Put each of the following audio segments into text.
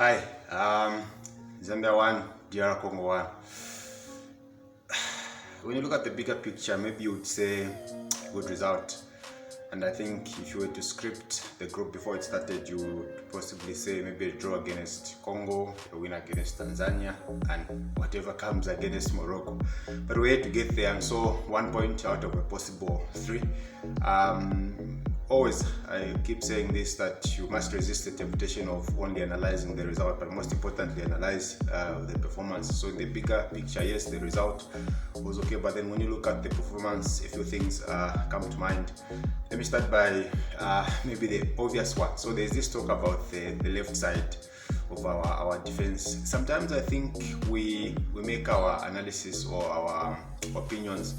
Hi, Zambia 1, DR Congo 1. When you look at the bigger picture, maybe you would say good result. And I think if you were to script the group before it started, you would possibly say maybe a draw against Congo, a win against Tanzania, and whatever comes against Morocco. But we had to get there, and so 1 point out of a possible 3. Always, I keep saying this, that you must resist the temptation of only analyzing the result, but most importantly, analyze the performance. So in the bigger picture, yes, the result was okay, but then when you look at the performance, a few things come to mind. Let me start by maybe the obvious one. So there's this talk about the left side of our defense. Sometimes I think we make our analysis or our opinions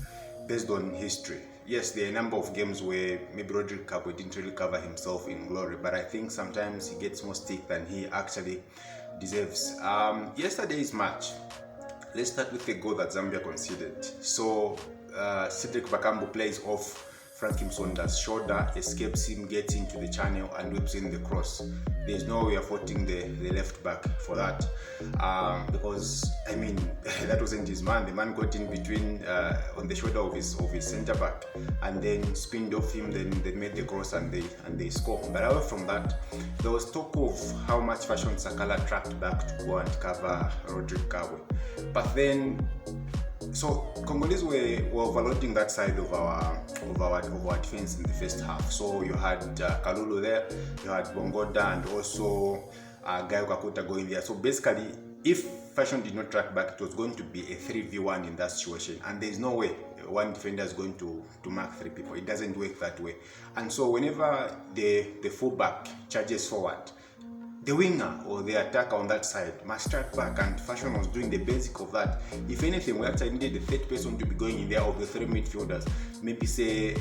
based on history. Yes, there are a number of games where maybe Rodrigo Cabo didn't really cover himself in glory, but I think sometimes he gets more stick than he actually deserves. Yesterday's match, let's start with the goal that Zambia conceded. So Cedric Bakambu plays off Frankie Msonda's shoulder, escapes him, gets into the channel and whips in the cross. There's no way of faulting the left back for that, because I mean that wasn't his man. The man got in between on the shoulder of his centre back and then spinned off him. Then they made the cross and they score. But away from that, there was talk of how much Fashion Sakala tracked back to go and cover Rodrigo Cabo. But then, so Congolese were overloading that side of our defense in the first half. So you had Kalulu there, you had Bongoda, and also Gayo Kakuta going there. So basically, if Fashion did not track back, it was going to be a 3v1 in that situation, and there is no way one defender is going to mark 3 people. It doesn't work that way. And so whenever the fullback charges forward, the winger or the attacker on that side must track back, and Fashion was doing the basic of that. If anything, we actually needed the third person to be going in there of the 3 midfielders. Maybe say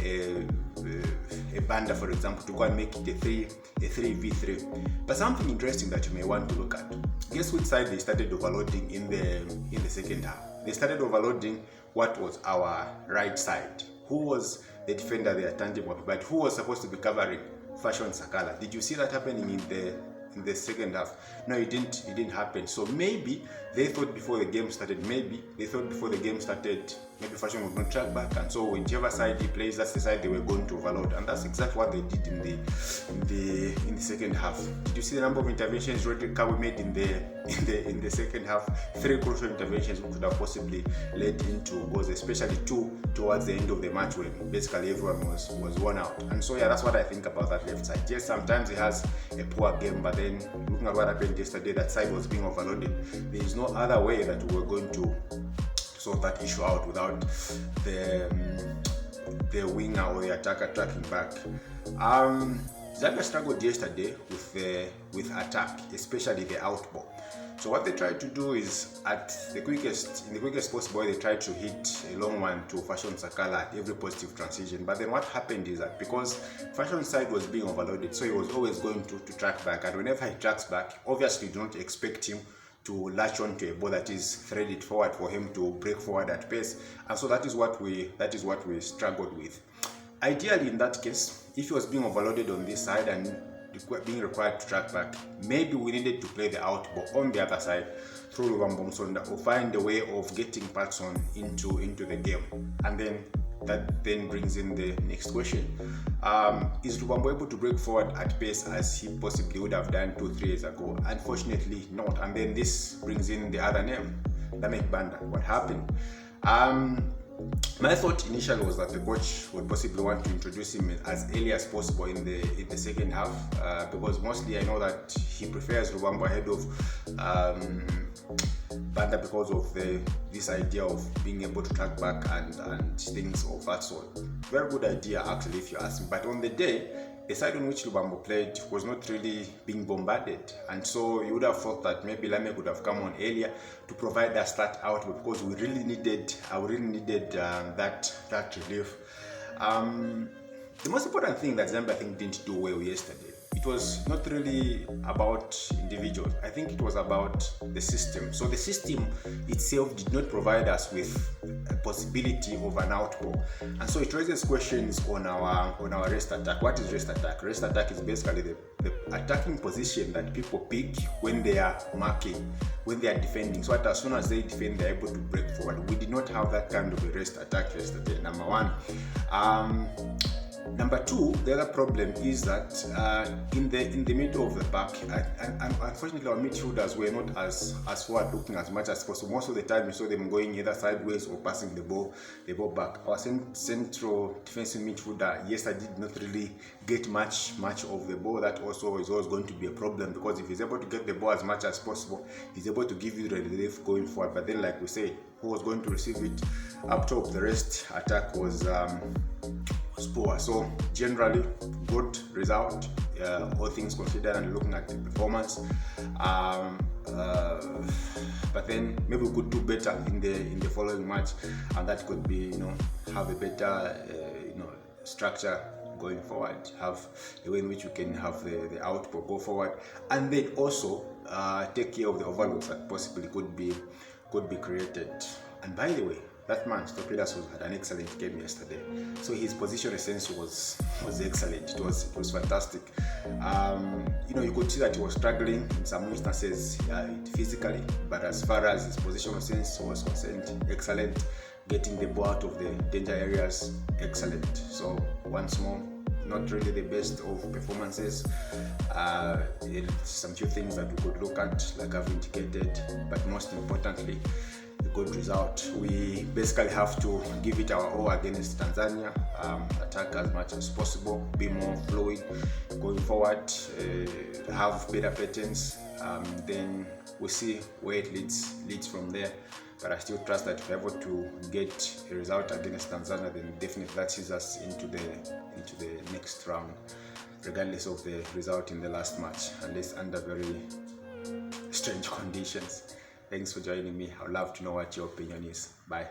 a Banda, for example, to go and make it a 3v3. But something interesting that you may want to look at. Guess which side they started overloading in the second half? They started overloading what was our right side. Who was the defender there, tangible, but who was supposed to be covering Fashion Sakala? Did you see that happening in the second half? No, it didn't happen. So maybe they thought before the game started, maybe Fashion would not track back, and so whichever side he plays, that's the side they were going to overload, and that's exactly what they did in the second half. Did you see the number of interventions Rodrigo Cabo made in the second half? 3 crucial interventions which could have possibly led into goals, especially 2 towards the end of the match when basically everyone was worn out. And so yeah, that's what I think about that left side. Yes, sometimes he has a poor game, but then looking at what happened yesterday, that side was being overloaded. There is no other way that we were going to sort that issue out without the winger or the attacker tracking back. Zambia struggled yesterday with attack, especially the out ball. So what they tried to do is, in the quickest possible way, they tried to hit a long one to Fashion Sakala at every positive transition. But then what happened is that because Fashion's side was being overloaded, so he was always going to track back. And whenever he tracks back, obviously you don't expect him to latch on to a ball that is threaded forward for him to break forward at pace. And so that is what we struggled with. Ideally, in that case, if he was being overloaded on this side and being required to track back, maybe we needed to play the out ball on the other side through Lubambo Msonda, or find a way of getting Patson into the game. And then that then brings in the next question. Is Lubambo able to break forward at pace as he possibly would have done 2-3 years ago? Unfortunately not. And then this brings in the other name, Lamek Banda. What happened? My thought initially was that the coach would possibly want to introduce him as early as possible in the second half, because mostly I know that he prefers Lubambo ahead of Banda because of this idea of being able to track back and things of that sort. Very good idea actually, if you ask me. But on the day, the side on which Lubambo played was not really being bombarded, and so you would have thought that maybe Lamek would have come on earlier to provide that start out, because we really needed that relief. The most important thing that Zambia, I think, didn't do well yesterday it was not really about individuals. I think it was about the system. So the system itself did not provide us with a possibility of an outpour, and so it raises questions on our rest attack. What is rest attack? Rest attack is basically the attacking position that people pick when they are marking, when they are defending. So as soon as they defend, they're able to break forward. We did not have that kind of a rest attack yesterday. Number one. Number two, the other problem is that in the middle of the back, unfortunately, our midfielders were not as forward looking as much as possible. Most of the time, we saw them going either sideways or passing the ball back. Our central defensive midfielder yesterday did not really get much of the ball. That also is always going to be a problem, because if he's able to get the ball as much as possible, he's able to give you the relief going forward. But then, like we say, who was going to receive it up top? The rest attack was poor. So generally good result, all things considered, and looking at the performance. But then maybe we could do better in the following match, and that could be, have a better structure going forward, have a way in which we can have the output go forward, and then also take care of the overloads that possibly could be created. And by the way, that man, Stopidas, had an excellent game yesterday. So his positional sense was excellent. It was fantastic. You could see that he was struggling in some instances physically, but as far as his positional sense was concerned, excellent. Getting the ball out of the danger areas, excellent. So once more, not really the best of performances. Some few things that we could look at, like I've indicated, but most importantly, a good result. We basically have to give it our all against Tanzania, attack as much as possible, be more fluid going forward, have better patterns, then we'll see where it leads from there. But I still trust that if we're able to get a result against Tanzania, then definitely that sees us into the next round, regardless of the result in the last match, unless under very strange conditions. Thanks for joining me. I'd love to know what your opinion is. Bye.